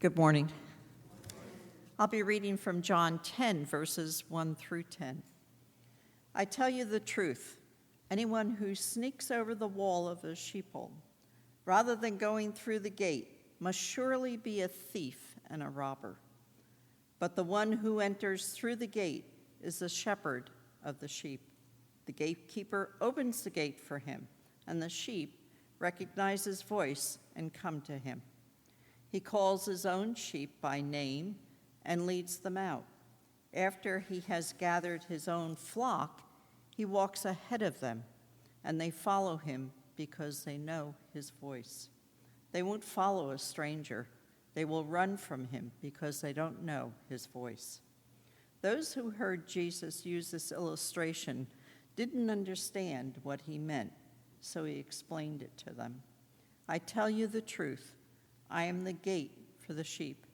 Good morning. I'll be reading from John 10, verses 1 through 10. I tell you the truth, anyone who sneaks over the wall of a sheepfold, rather than going through the gate, must surely be a thief and a robber. But the one who enters through the gate is the shepherd of the sheep. The gatekeeper opens the gate for him, and the sheep recognize his voice and come to him. He calls his own sheep by name and leads them out. After he has gathered his own flock, he walks ahead of them, and they follow him because they know his voice. They won't follow a stranger. They will run from him because they don't know his voice. Those who heard Jesus use this illustration didn't understand what he meant, so he explained it to them. I tell you the truth. I am the gate for the sheep.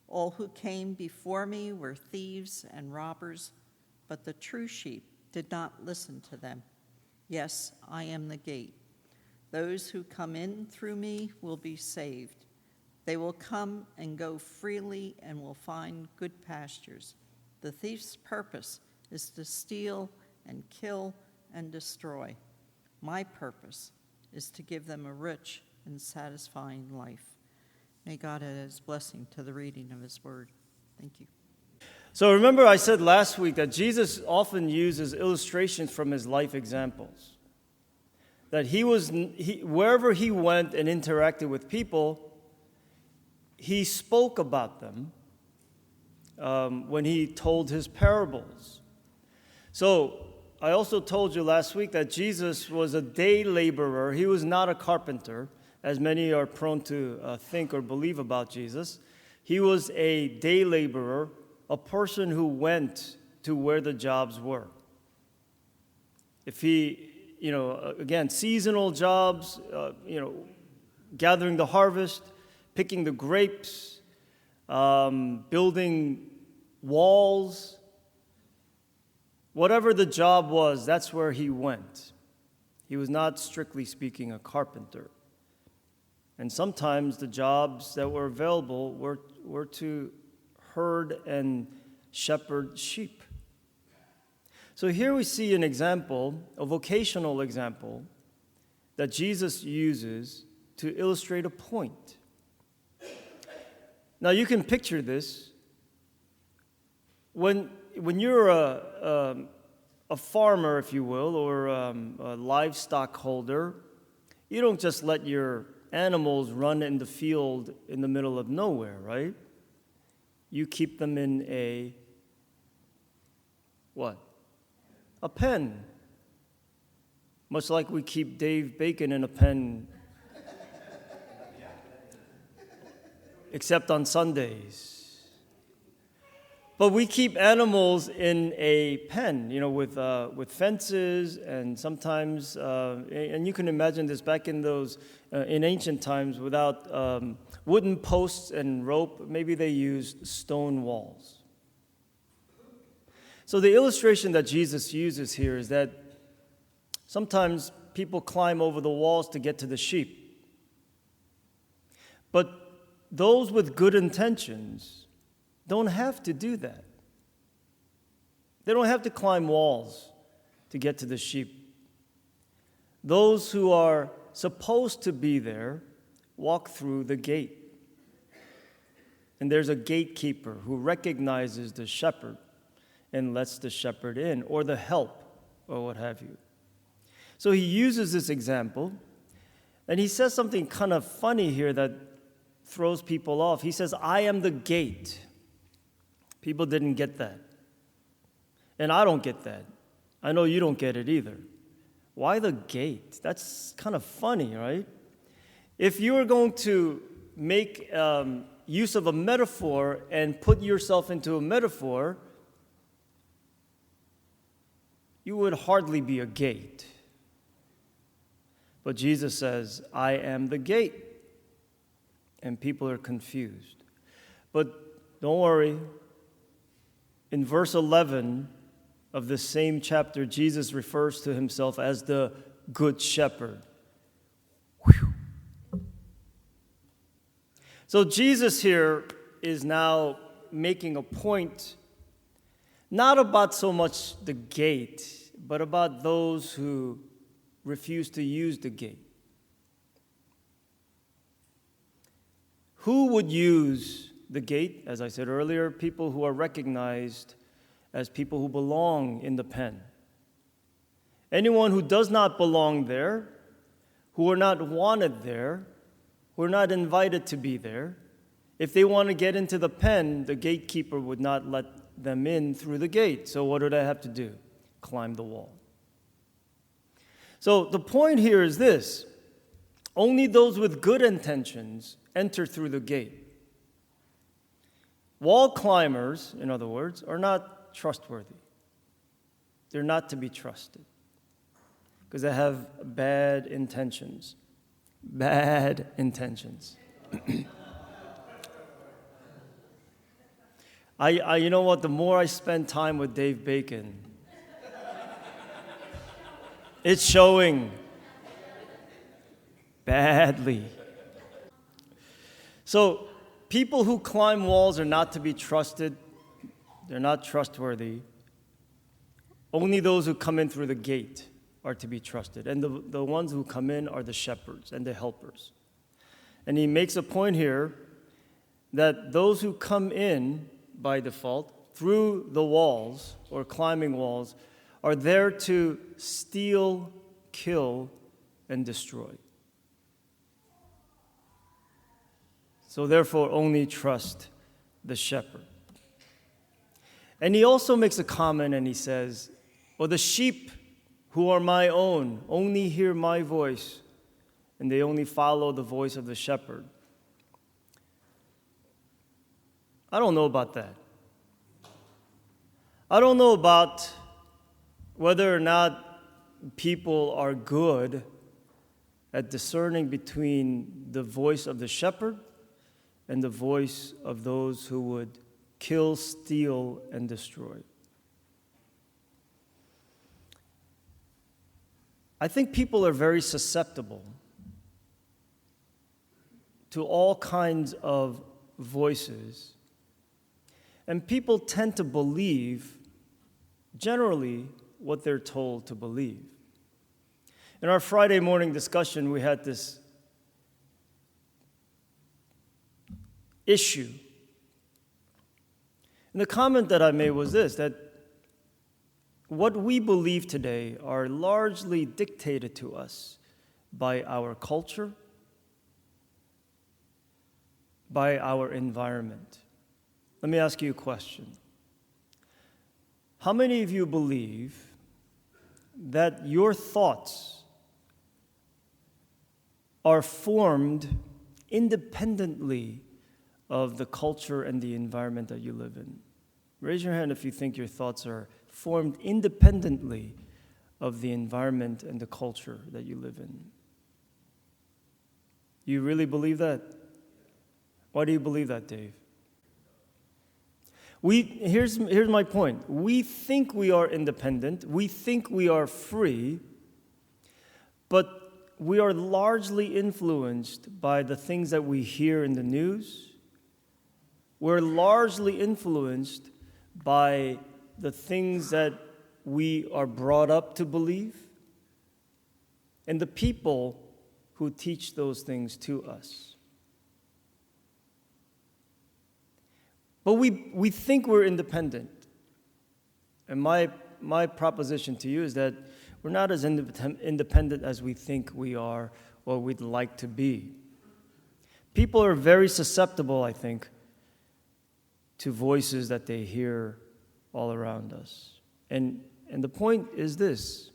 All who came before me were thieves and robbers, but the true sheep did not listen to them. Yes, I am the gate. Those who come in through me will be saved. They will come and go freely and will find good pastures. The thief's purpose is to steal and kill and destroy. My purpose is to give them a rich and satisfying life. May God add his blessing to the reading of his word. Thank you. So remember I said last week that Jesus often uses illustrations from his life examples. That wherever he went and interacted with people, he spoke about them when he told his parables. So I also told you last week that Jesus was a day laborer. He was not a carpenter, as many are prone to think or believe about Jesus. He was a day laborer, a person who went to where the jobs were. If he, again, seasonal jobs, gathering the harvest, picking the grapes, building walls, whatever the job was, that's where he went. He was not, strictly speaking, a carpenter. And sometimes the jobs that were available were to herd and shepherd sheep. So here we see an example, a vocational example, that Jesus uses to illustrate a point. Now you can picture this. When you're a farmer, if you will, or a livestock holder, you don't just let your animals run in the field in the middle of nowhere, right? You keep them in a pen. Much like we keep Dave Bacon in a pen, except on Sundays. But we keep animals in a pen, with fences, and sometimes, and you can imagine this back in in ancient times, without wooden posts and rope, maybe they used stone walls. So the illustration that Jesus uses here is that sometimes people climb over the walls to get to the sheep. But those with good intentions don't have to do that. They don't have to climb walls to get to the sheep. Those who are supposed to be there walk through the gate. And there's a gatekeeper who recognizes the shepherd and lets the shepherd in, or the help, or what have you. So he uses this example, and he says something kind of funny here that throws people off. He says, I am the gate. People didn't get that. And I don't get that. I know you don't get it either. Why the gate? That's kind of funny, right? If you were going to make use of a metaphor and put yourself into a metaphor, you would hardly be a gate. But Jesus says, I am the gate. And people are confused. But don't worry. In verse 11 of this same chapter, Jesus refers to himself as the Good Shepherd. Whew. So Jesus here is now making a point, not about so much the gate, but about those who refuse to use the gate. Who would use the gate? As I said earlier, people who are recognized as people who belong in the pen. Anyone who does not belong there, who are not wanted there, who are not invited to be there, if they want to get into the pen, the gatekeeper would not let them in through the gate. So what do they have to do? Climb the wall. So the point here is this: only those with good intentions enter through the gate. Wall climbers, in other words, are not trustworthy. They're not to be trusted because they have bad intentions. Bad intentions. You know what? The more I spend time with Dave Bacon, it's showing badly. So, people who climb walls are not to be trusted. They're not trustworthy. Only those who come in through the gate are to be trusted. And the ones who come in are the shepherds and the helpers. And he makes a point here that those who come in by default through the walls or climbing walls are there to steal, kill, and destroy. So therefore, only trust the shepherd. And he also makes a comment and he says, "Well, the sheep who are my own only hear my voice, and they only follow the voice of the shepherd." I don't know about that. I don't know about whether or not people are good at discerning between the voice of the shepherd and the voice of those who would kill, steal, and destroy. I think people are very susceptible to all kinds of voices, and people tend to believe, generally, what they're told to believe. In our Friday morning discussion, we had this issue. And the comment that I made was this, that what we believe today are largely dictated to us by our culture, by our environment. Let me ask you a question. How many of you believe that your thoughts are formed independently of the culture and the environment that you live in? Raise your hand if you think your thoughts are formed independently of the environment and the culture that you live in. You really believe that? Why do you believe that, Dave? Here's my point. We think we are independent. We think we are free, but we are largely influenced by the things that we hear in the news. We're largely influenced by the things that we are brought up to believe and the people who teach those things to us. But we think we're independent. And my proposition to you is that we're not as independent as we think we are or we'd like to be. People are very susceptible, I think, to voices that they hear all around us. And the point is this: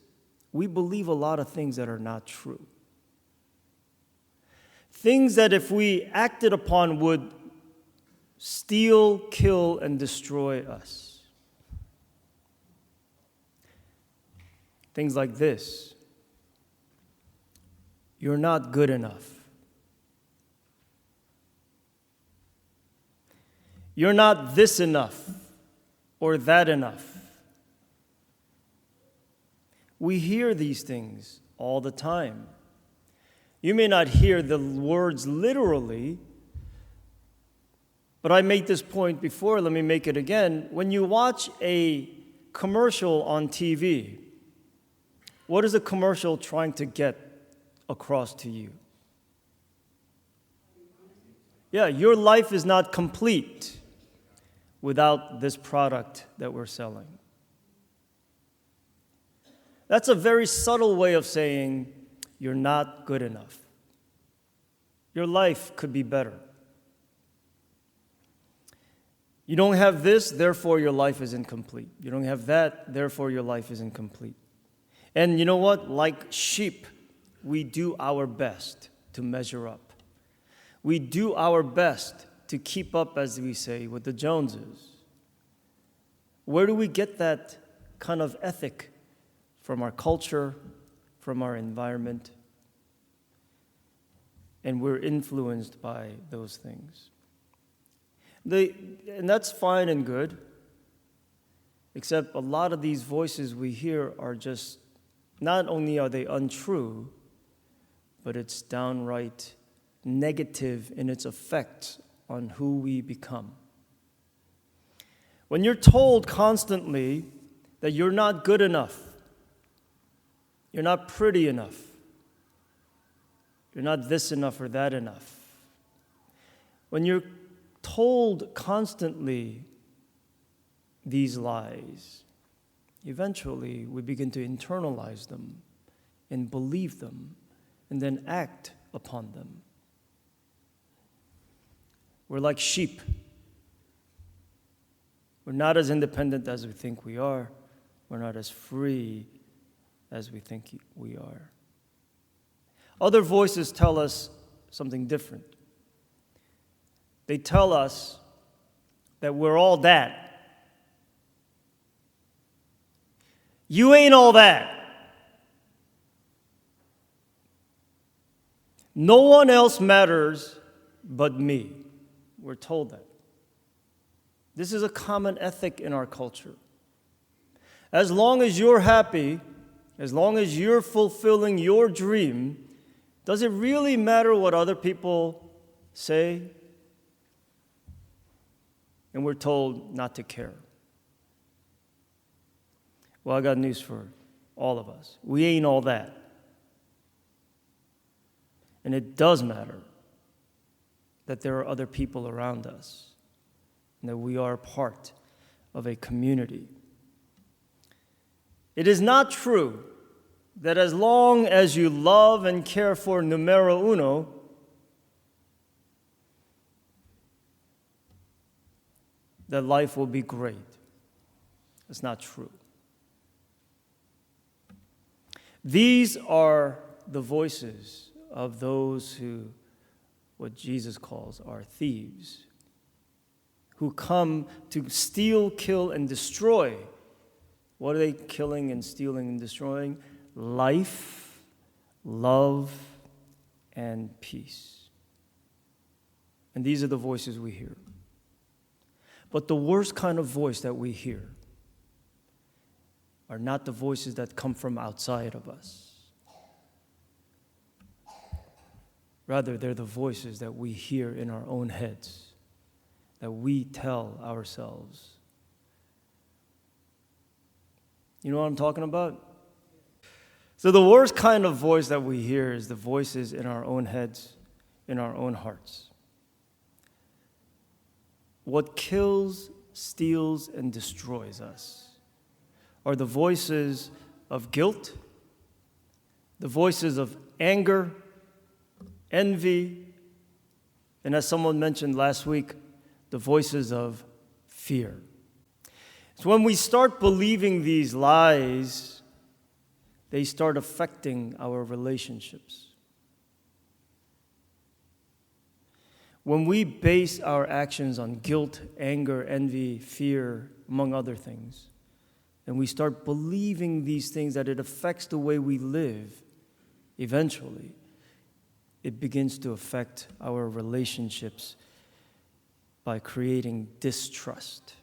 we believe a lot of things that are not true. Things that if we acted upon would steal, kill, and destroy us. Things like this: you're not good enough. You're not this enough or that enough. We hear these things all the time. You may not hear the words literally, But I made this point before, let me make it again. When you watch a commercial on TV, what is the commercial trying to get across to you? Yeah, your life is not complete without this product that we're selling. That's a very subtle way of saying you're not good enough. Your life could be better. You don't have this, therefore your life is incomplete. You don't have that, therefore your life is incomplete. And you know what? Like sheep, we do our best to measure up. We do our best to keep up, as we say, with the Joneses. Where do we get that kind of ethic? From our culture, from our environment. And we're influenced by those things. And that's fine and good, except a lot of these voices we hear are just, not only are they untrue, but it's downright negative in its effect on who we become. When you're told constantly that you're not good enough, you're not pretty enough, you're not this enough or that enough, when you're told constantly these lies, eventually we begin to internalize them and believe them and then act upon them. We're like sheep. We're not as independent as we think we are. We're not as free as we think we are. Other voices tell us something different. They tell us that we're all that. You ain't all that. No one else matters but me. We're told that. This is a common ethic in our culture. As long as you're happy, as long as you're fulfilling your dream, does it really matter what other people say? And we're told not to care. Well, I got news for all of us. We ain't all that. And it does matter that there are other people around us and that we are part of a community. It is not true that as long as you love and care for numero uno, that life will be great. It's not true. These are the voices of those who, what Jesus calls, are thieves, who come to steal, kill, and destroy. What are they killing and stealing and destroying? Life, love, and peace. And these are the voices we hear. But the worst kind of voice that we hear are not the voices that come from outside of us. Rather, they're the voices that we hear in our own heads, that we tell ourselves. You know what I'm talking about? So the worst kind of voice that we hear is the voices in our own heads, in our own hearts. What kills, steals, and destroys us are the voices of guilt, the voices of anger, envy, and as someone mentioned last week, the voices of fear. So when we start believing these lies, they start affecting our relationships. When we base our actions on guilt, anger, envy, fear, among other things, and we start believing these things that it affects the way we live, eventually, it begins to affect our relationships by creating distrust,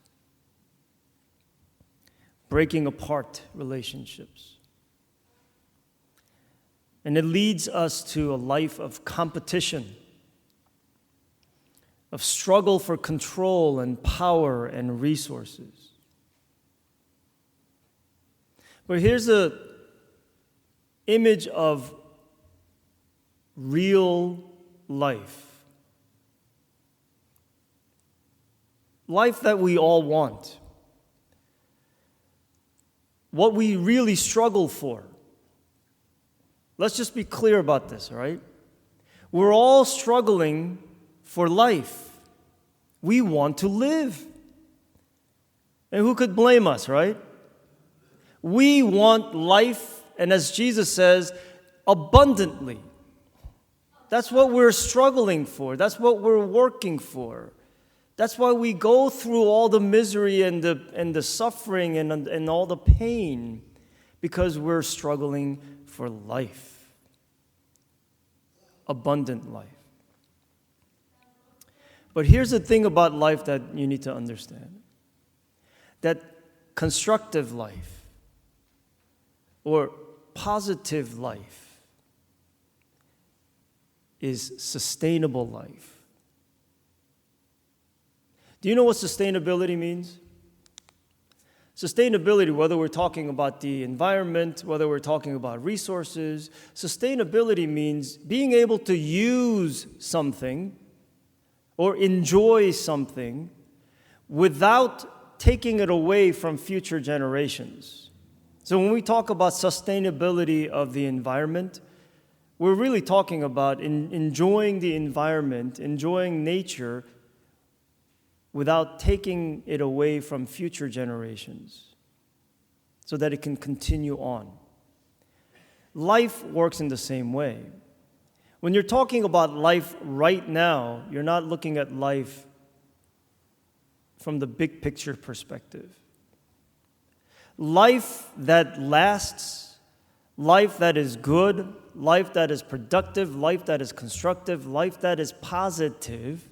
breaking apart relationships. And it leads us to a life of competition, of struggle for control and power and resources. But here's an image of real life. Life that we all want. What we really struggle for. Let's just be clear about this, all right? We're all struggling for life. We want to live. And who could blame us, right? We want life, and as Jesus says, abundantly. That's what we're struggling for. That's what we're working for. That's why we go through all the misery and the suffering and all the pain, because we're struggling for life. Abundant life. But here's the thing about life that you need to understand. That constructive life or positive life is sustainable life. Do you know what sustainability means? Sustainability, whether we're talking about the environment, whether we're talking about resources, sustainability means being able to use something or enjoy something without taking it away from future generations. So when we talk about sustainability of the environment, we're really talking about enjoying the environment, enjoying nature, without taking it away from future generations so that it can continue on. Life works in the same way. When you're talking about life right now, you're not looking at life from the big picture perspective. Life that lasts, life that is good, life that is productive, life that is constructive, life that is positive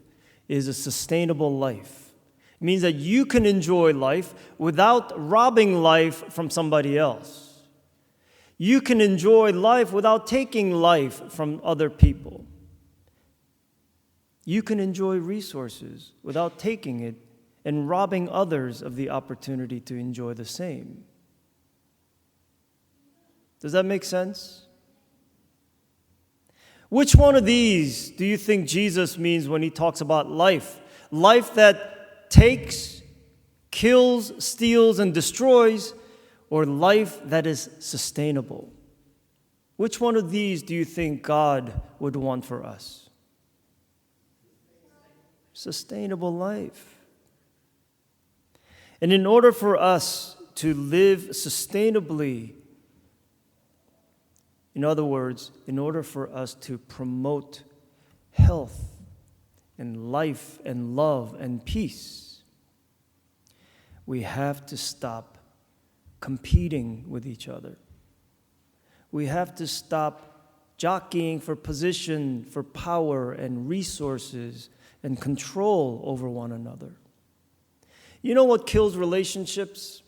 is a sustainable life. It means that you can enjoy life without robbing life from somebody else. You can enjoy life without taking life from other people. You can enjoy resources without taking it and robbing others of the opportunity to enjoy the same. Does that make sense? Which one of these do you think Jesus means when he talks about life? Life that takes, kills, steals, and destroys, or life that is sustainable? Which one of these do you think God would want for us? Sustainable life. And in order for us to live sustainably, in other words, in order for us to promote health and life and love and peace, we have to stop competing with each other. We have to stop jockeying for position, for power and resources and control over one another. You know what kills relationships?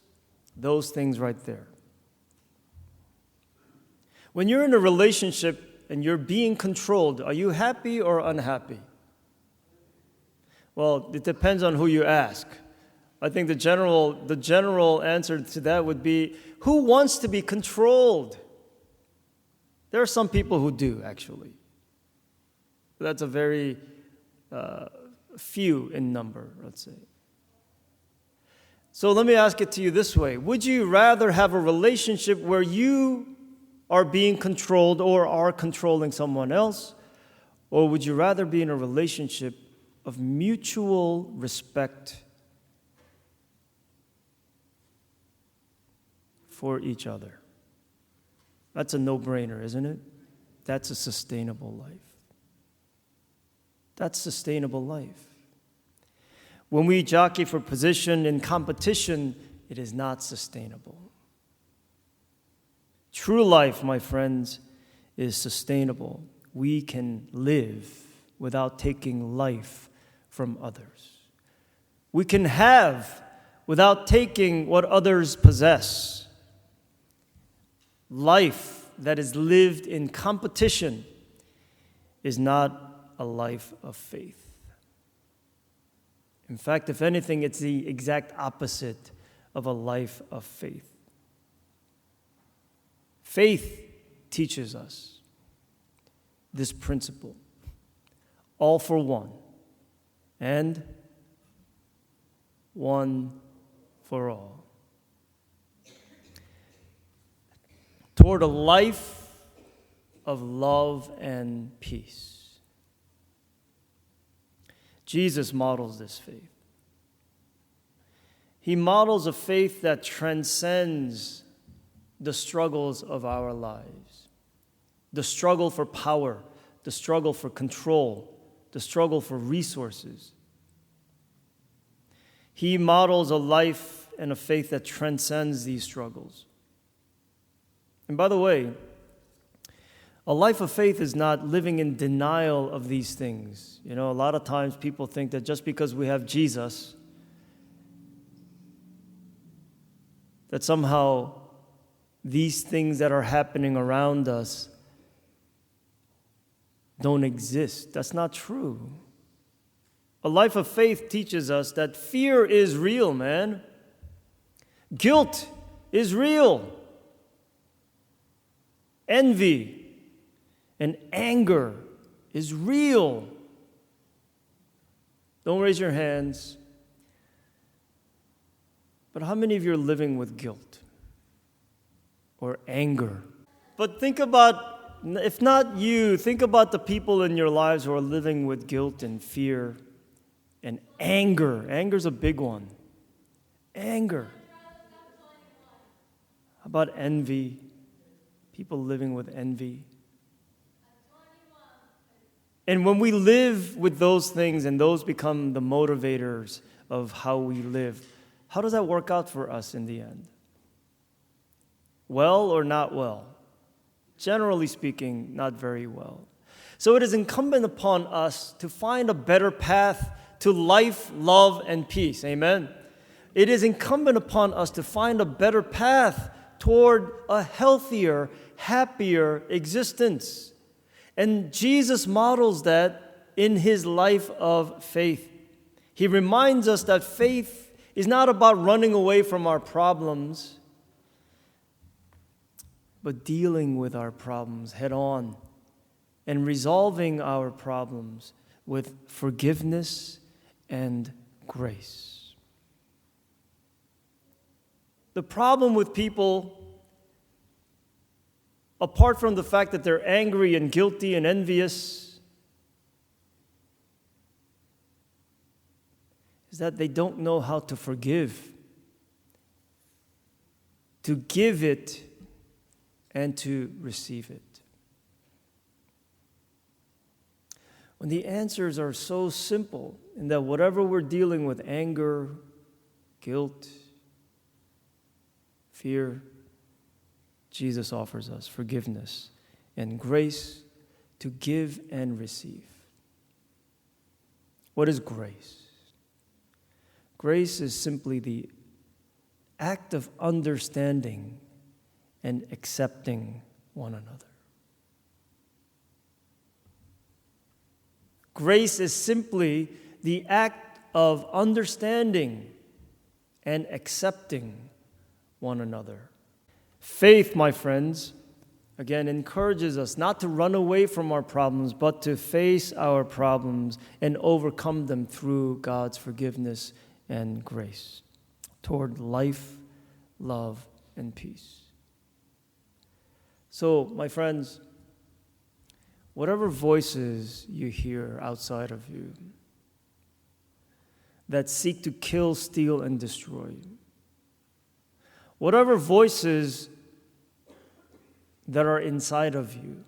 Those things right there. When you're in a relationship and you're being controlled, are you happy or unhappy? Well, it depends on who you ask. I think the general answer to that would be, who wants to be controlled? There are some people who do, actually. That's a very few in number, let's say. So let me ask it to you this way. Would you rather have a relationship where you are being controlled or are controlling someone else? Or would you rather be in a relationship of mutual respect for each other? That's a no-brainer, isn't it? That's a sustainable life. That's sustainable life. When we jockey for position in competition, it is not sustainable. True life, my friends, is sustainable. We can live without taking life from others. We can have without taking what others possess. Life that is lived in competition is not a life of faith. In fact, if anything, it's the exact opposite of a life of faith. Faith teaches us this principle: all for one, and one for all. Toward a life of love and peace. Jesus models this faith. He models a faith that transcends the struggles of our lives. The struggle for power, the struggle for control, the struggle for resources. He models a life and a faith that transcends these struggles. And by the way, a life of faith is not living in denial of these things. You know, a lot of times people think that just because we have Jesus, that somehow these things that are happening around us don't exist. That's not true. A life of faith teaches us that fear is real, man. Guilt is real. Envy and anger is real. Don't raise your hands. But how many of you are living with guilt or anger? But think about, if not you, think about the people in your lives who are living with guilt and fear and anger. Anger's a big one. Anger. How about envy? People living with envy. And when we live with those things and those become the motivators of how we live, how does that work out for us in the end? Well or not well? Generally speaking, not very well. So it is incumbent upon us to find a better path to life, love, and peace. Amen? It is incumbent upon us to find a better path toward a healthier, happier existence. And Jesus models that in his life of faith. He reminds us that faith is not about running away from our problems, but dealing with our problems head on and resolving our problems with forgiveness and grace. The problem with people, apart from the fact that they're angry and guilty and envious, is that they don't know how to forgive, to give it, and to receive it. When the answers are so simple, in that whatever we're dealing with, anger, guilt, fear, Jesus offers us forgiveness and grace to give and receive. What is grace? Grace is simply the act of understanding and accepting one another. Grace is simply the act of understanding and accepting one another. Faith, my friends, again, encourages us not to run away from our problems, but to face our problems and overcome them through God's forgiveness and grace toward life, love, and peace. So, my friends, whatever voices you hear outside of you that seek to kill, steal, and destroy, whatever voices that are inside of you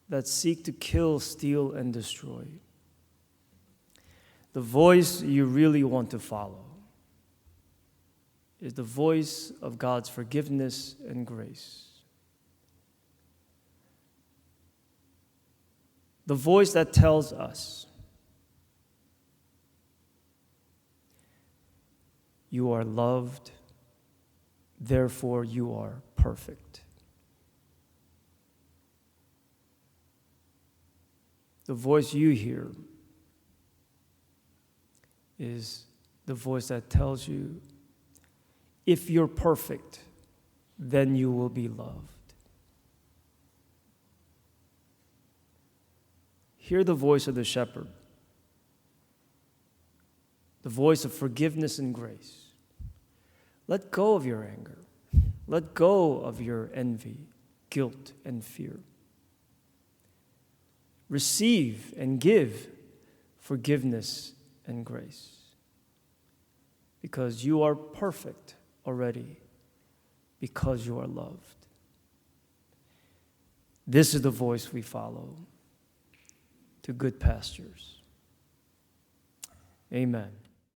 that seek to kill, steal, and destroy, the voice you really want to follow is the voice of God's forgiveness and grace. The voice that tells us, you are loved, therefore you are perfect. The voice you hear is the voice that tells you, if you're perfect, then you will be loved. Hear the voice of the shepherd, the voice of forgiveness and grace. Let go of your anger. Let go of your envy, guilt, and fear. Receive and give forgiveness and grace, because you are perfect already, because you are loved. This is the voice we follow to good pastures. Amen.